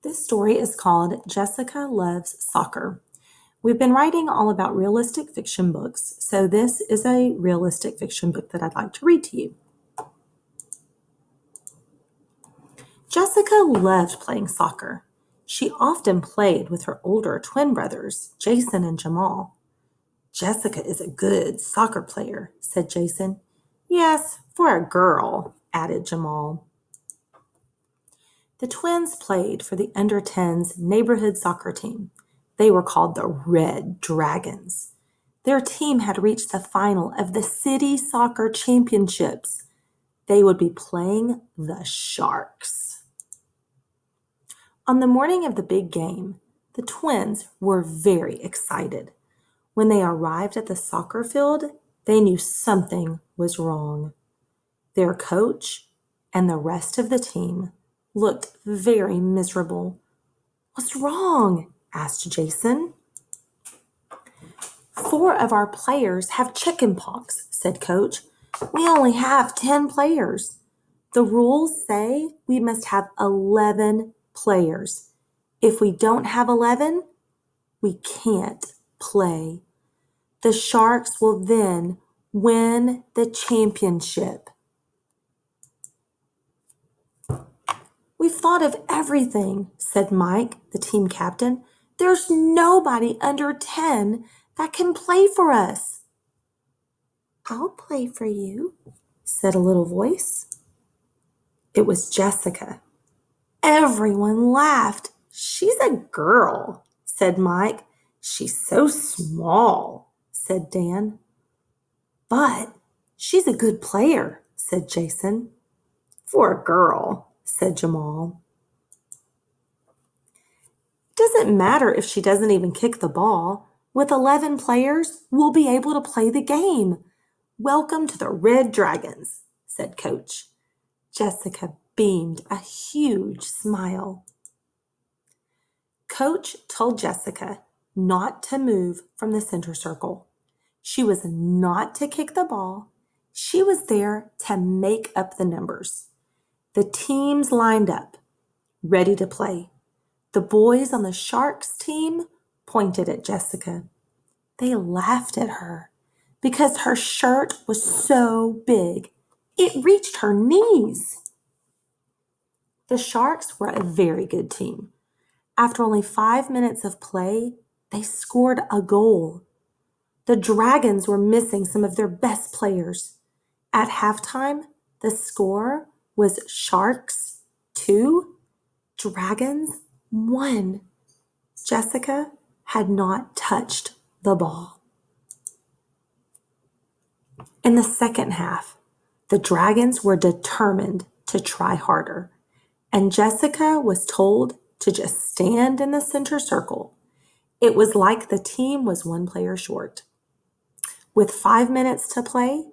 This story is called Jessica Loves Soccer. We've been writing all about realistic fiction books, so this is a realistic fiction book that I'd like to read to you. Jessica loved playing soccer. She often played with her older twin brothers, Jason and Jamal. Jessica is a good soccer player, said Jason. Yes, for a girl, added Jamal. The twins played for the under-10s neighborhood soccer team. They were called the Red Dragons. Their team had reached the final of the city soccer championships. They would be playing the Sharks. On the morning of the big game, the twins were very excited. When they arrived at the soccer field, they knew something was wrong. Their coach and the rest of the team looked very miserable. What's wrong? Asked Jason. 4 of our players have chicken pox, said Coach. We only have 10 players. The rules say we must have 11 players. If we don't have 11, we can't play. The Sharks will then win the championship. We've thought of everything, said Mike, the team captain. There's nobody under 10 that can play for us. I'll play for you, said a little voice. It was Jessica. Everyone laughed. She's a girl, said Mike. She's so small, said Dan. But she's a good player, said Jason. For a girl, said Jamal. It doesn't matter if she doesn't even kick the ball. With 11 players, we'll be able to play the game. Welcome to the Red Dragons, said Coach. Jessica beamed a huge smile. Coach told Jessica not to move from the center circle. She was not to kick the ball. She was there to make up the numbers. The teams lined up, ready to play. The boys on the Sharks team pointed at Jessica. They laughed at her because her shirt was so big. It reached her knees. The Sharks were a very good team. After only 5 minutes of play, they scored a goal. The Dragons were missing some of their best players. At halftime, the score was Sharks 2, Dragons 1. Jessica had not touched the ball. In the second half, the Dragons were determined to try harder, and Jessica was told to just stand in the center circle. It was like the team was 1 player short. With 5 minutes to play,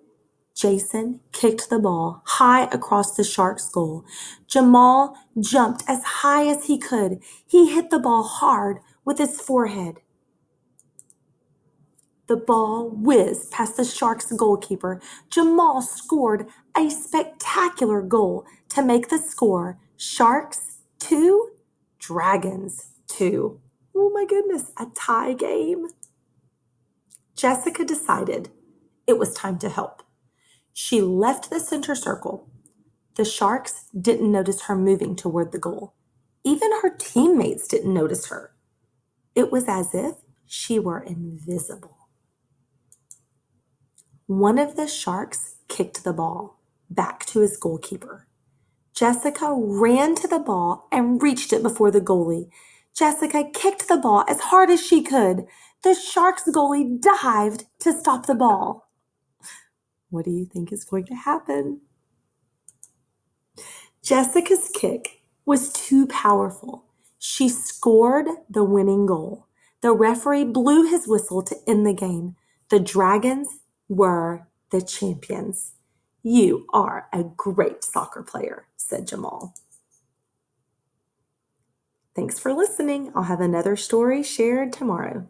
Jason kicked the ball high across the Sharks' goal. Jamal jumped as high as he could. He hit the ball hard with his forehead. The ball whizzed past the Sharks' goalkeeper. Jamal scored a spectacular goal to make the score Sharks 2, Dragons 2. Oh my goodness, a tie game. Jessica decided it was time to help. She left the center circle. The Sharks didn't notice her moving toward the goal. Even her teammates didn't notice her. It was as if she were invisible. One of the Sharks kicked the ball back to his goalkeeper. Jessica ran to the ball and reached it before the goalie. Jessica kicked the ball as hard as she could. The Sharks goalie dived to stop the ball. What do you think is going to happen? Jessica's kick was too powerful. She scored the winning goal. The referee blew his whistle to end the game. The Dragons were the champions. You are a great soccer player, said Jamal. Thanks for listening. I'll have another story shared tomorrow.